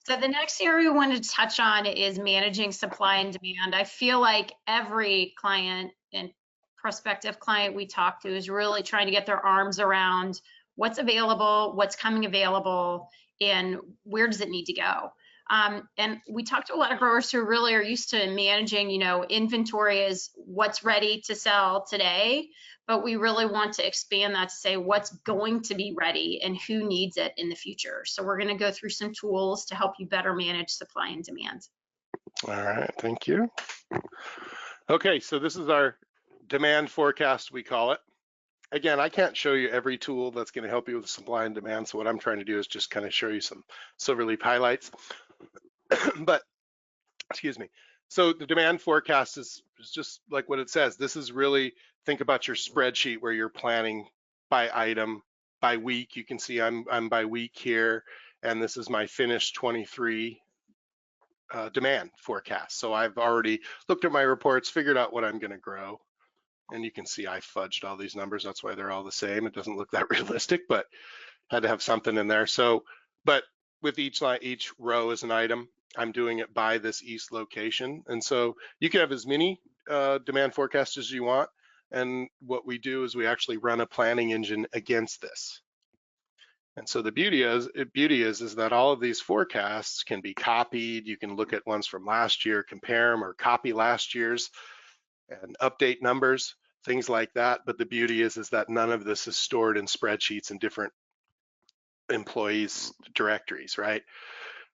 So the next area we wanted to touch on is managing supply and demand. I feel like every client and prospective client we talk to is really trying to get their arms around what's available, what's coming available, and where does it need to go. And we talked to a lot of growers who really are used to managing, inventory is what's ready to sell today, but we really want to expand that to say what's going to be ready and who needs it in the future. So we're going to go through some tools to help you better manage supply and demand. All right, thank you. Okay, so this is our demand forecast, we call it. Again, I can't show you every tool that's going to help you with supply and demand, so what I'm trying to do is just kind of show you some SilverLeaf highlights. But, excuse me, so the demand forecast is just like what it says. This is really, think about your spreadsheet where you're planning by item, by week. You can see I'm by week here, and this is my finished 23 demand forecast. So I've already looked at my reports, figured out what I'm going to grow. And you can see I fudged all these numbers. That's why they're all the same. It doesn't look that realistic, but had to have something in there. So, but with each line, each row is an item. I'm doing it by this east location. And so you can have as many demand forecasts as you want. And what we do is we actually run a planning engine against this. And so the beauty is that all of these forecasts can be copied. You can look at ones from last year, compare them, or copy last year's and update numbers, things like that. But the beauty is that none of this is stored in spreadsheets and different employees' directories, right?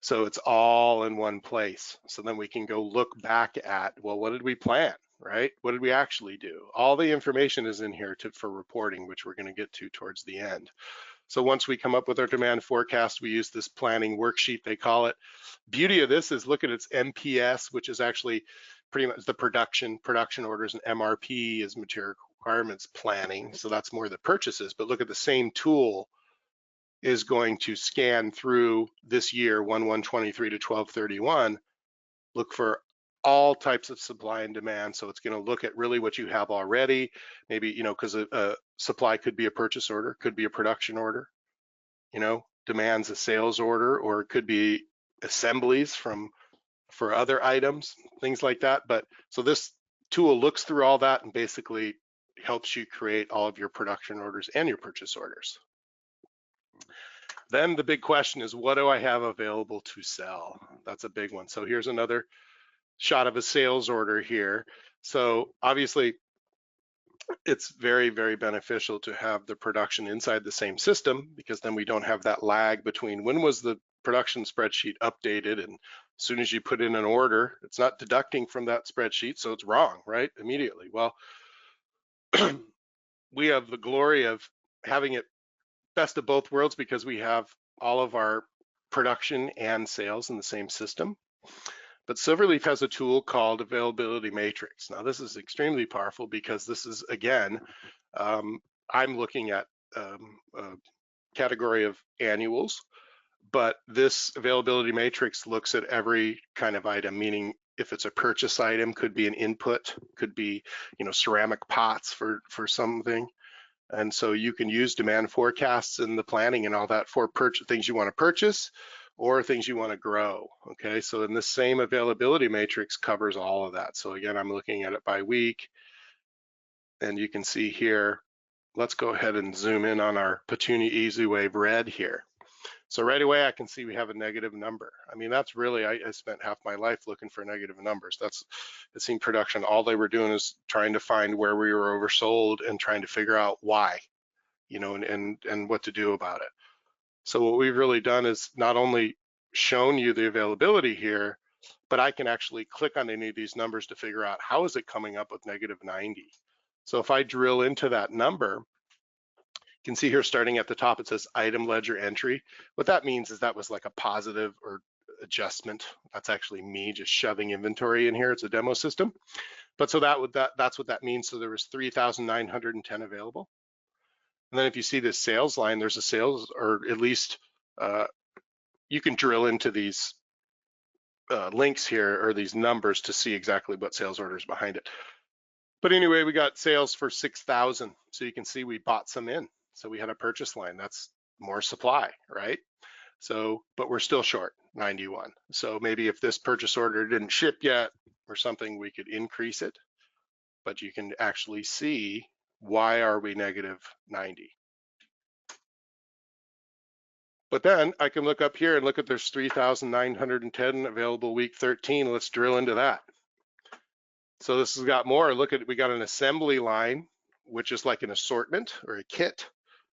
So it's all in one place. So then we can go look back at, well, what did we plan, right? What did we actually do? All the information is in here for reporting, which we're going to get to towards the end. So once we come up with our demand forecast, we use this planning worksheet, they call it. Beauty of this is look at its MPS, which is actually pretty much the production orders, and MRP is material requirements planning. So that's more the purchases, but look at the same tool is going to scan through this year, 1/1/23 to 12/31, look for all types of supply and demand. So it's going to look at really what you have already, maybe, because a supply could be a purchase order, could be a production order, demand's a sales order, or it could be assemblies for other items, things like that. But so this tool looks through all that and basically helps you create all of your production orders and your purchase orders. Then the big question is, what do I have available to sell? That's a big one. So here's another shot of a sales order here. So obviously it's very, very beneficial to have the production inside the same system, because then we don't have that lag between when was the production spreadsheet updated, and as soon as you put in an order, it's not deducting from that spreadsheet, so it's wrong, right? Immediately. Well, we have the glory of having it best of both worlds, because we have all of our production and sales in the same system. But SilverLeaf has a tool called Availability Matrix. Now this is extremely powerful, because this is, again, I'm looking at a category of annuals, but this Availability Matrix looks at every kind of item, meaning if it's a purchase item, could be an input, could be, ceramic pots for something. And so you can use demand forecasts and the planning and all that for things you want to purchase or things you want to grow. Okay, so in the same availability matrix covers all of that. So again, I'm looking at it by week, and you can see here, let's go ahead and zoom in on our Petunia Easy Wave red here. So right away, I can see we have a negative number. I mean, that's really, I spent half my life looking for negative numbers. That's, it seemed production, all they were doing is trying to find where we were oversold and trying to figure out why, and what to do about it. So what we've really done is not only shown you the availability here, but I can actually click on any of these numbers to figure out how is it coming up with negative 90. So if I drill into that number, you can see here starting at the top, it says item ledger entry. What that means is that was like a positive or adjustment. That's actually me just shoving inventory in here. It's a demo system. But so that's what that means. So there was 3,910 available. And then if you see this sales line, there's a sales, or at least you can drill into these links here, or these numbers, to see exactly what sales order is behind it. But anyway, we got sales for 6,000. So you can see we bought some in. So we had a purchase line. That's more supply, right? So, but we're still short. 91. So maybe if this purchase order didn't ship yet or something, we could increase it, but you can actually see why are we negative 90. But then I can look up here and look at there's 3,910 available week 13. Let's drill into that. So this has got more. Look at, we got an assembly line, which is like an assortment or a kit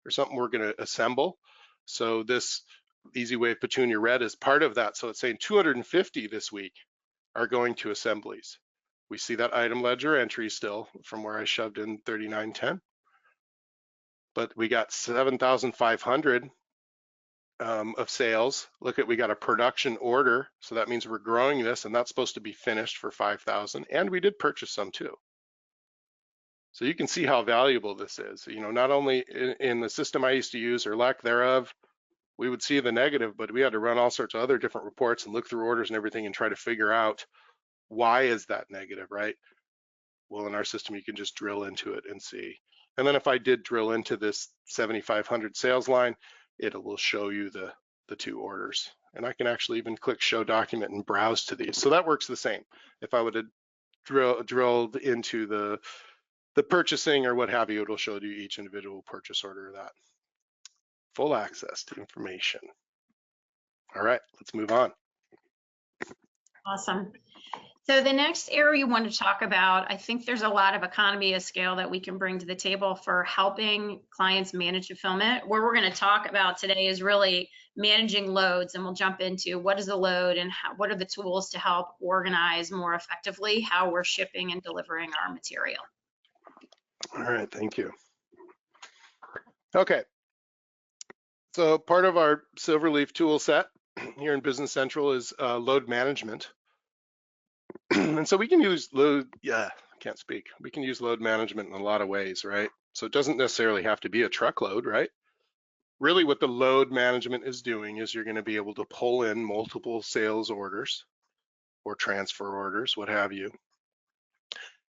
or something we're going to assemble. So this easy wave petunia red is part of that. So it's saying 250 this week are going to assemblies. We see that item ledger entry still from where I shoved in 3910. But we got 7,500 of sales. Look at, we got a production order. So that means we're growing this, and that's supposed to be finished for 5,000. And we did purchase some too. So you can see how valuable this is. You know, not only in the system I used to use or lack thereof, we would see the negative, but we had to run all sorts of other different reports and look through orders and everything and try to figure out why is that negative, right? Well, in our system, you can just drill into it and see. And then if I did drill into this 7,500 sales line, it will show you the two orders. And I can actually even click show document and browse to these. So that works the same. If I would have drilled into the purchasing or what have you, it'll show you each individual purchase order of that. Full access to information. All right, let's move on. Awesome. So the next area you want to talk about, I think there's a lot of economy of scale that we can bring to the table for helping clients manage fulfillment. What we're going to talk about today is really managing loads, and we'll jump into what is the load and what are the tools to help organize more effectively how we're shipping and delivering our material. All right, thank you. Okay, so part of our SilverLeaf tool set here in Business Central is load management. And so we can use load, we can use load management in a lot of ways, right? So it doesn't necessarily have to be a truckload, right? Really what the load management is doing is you're going to be able to pull in multiple sales orders or transfer orders, what have you,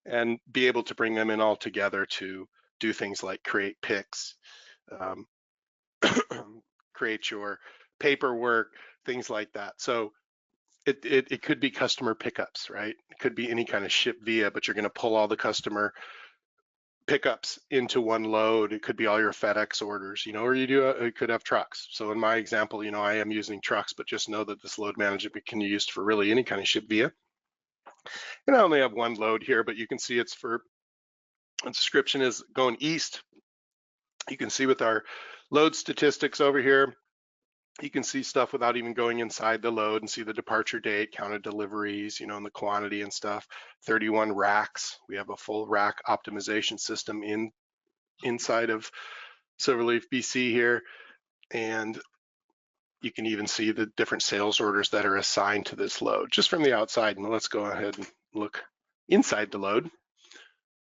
and be able to bring them in all together to do things like create picks, create your paperwork, things like that. So it could be customer pickups, right? It could be any kind of ship via, but you're going to pull all the customer pickups into one load. It could be all your FedEx orders, you know, or it could have trucks. So in my example, you know, I am using trucks, but just know that this load management can be used for really any kind of ship via. And I only have one load here, but you can see it's for, the description is going east. You can see with our load statistics over here, you can see stuff without even going inside the load and see the departure date, counted deliveries, you know, and the quantity and stuff. 31 racks. We have a full rack optimization system inside of SilverLeaf BC here. And you can even see the different sales orders that are assigned to this load just from the outside. And let's go ahead and look inside the load.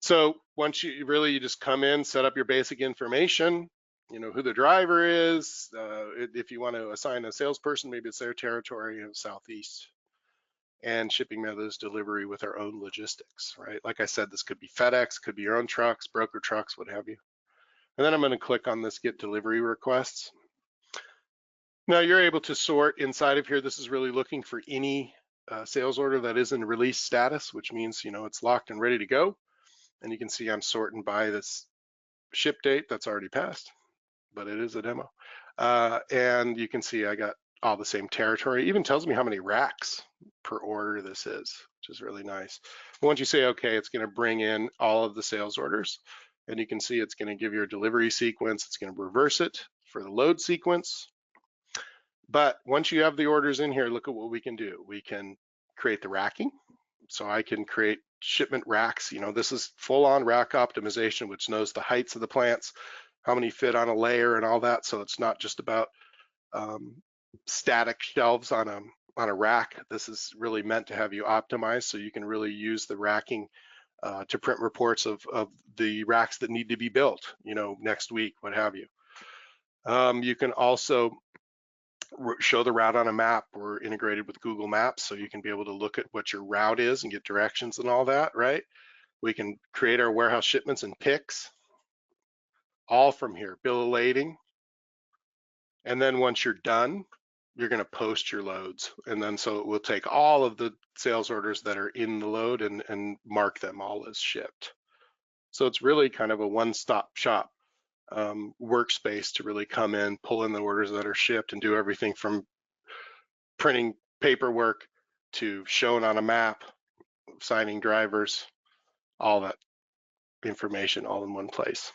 So once you just come in, set up your basic information, you know, who the driver is, if you want to assign a salesperson, maybe it's their territory in Southeast, and shipping methods, delivery with our own logistics, right? Like I said, this could be FedEx, could be your own trucks, broker trucks, what have you. And then I'm going to click on this get delivery requests. Now you're able to sort inside of here. This is really looking for any sales order that is in release status, which means, you know, it's locked and ready to go. And you can see I'm sorting by this ship date that's already passed, but it is a demo. And you can see I got all the same territory. It even tells me how many racks per order this is, which is really nice. Once you say okay, it's going to bring in all of the sales orders, and you can see it's going to give you a delivery sequence. It's going to reverse it for the load sequence. But once you have the orders in here, look at what we can do. We can create the racking. So I can create shipment racks. You know, this is full on rack optimization, which knows the heights of the plants, how many fit on a layer and all that. So it's not just about static shelves on a rack. This is really meant to have you optimize so you can really use the racking to print reports of the racks that need to be built, you know, next week, what have you. You can also show the route on a map. We're integrated with Google Maps, so you can be able to look at what your route is and get directions and all that, right? We can create our warehouse shipments and picks, all from here, bill of lading. And then once you're done, you're going to post your loads. And then so it will take all of the sales orders that are in the load and mark them all as shipped. So it's really kind of a one-stop shop workspace to really come in, pull in the orders that are shipped, and do everything from printing paperwork to showing on a map, signing drivers, all that information all in one place.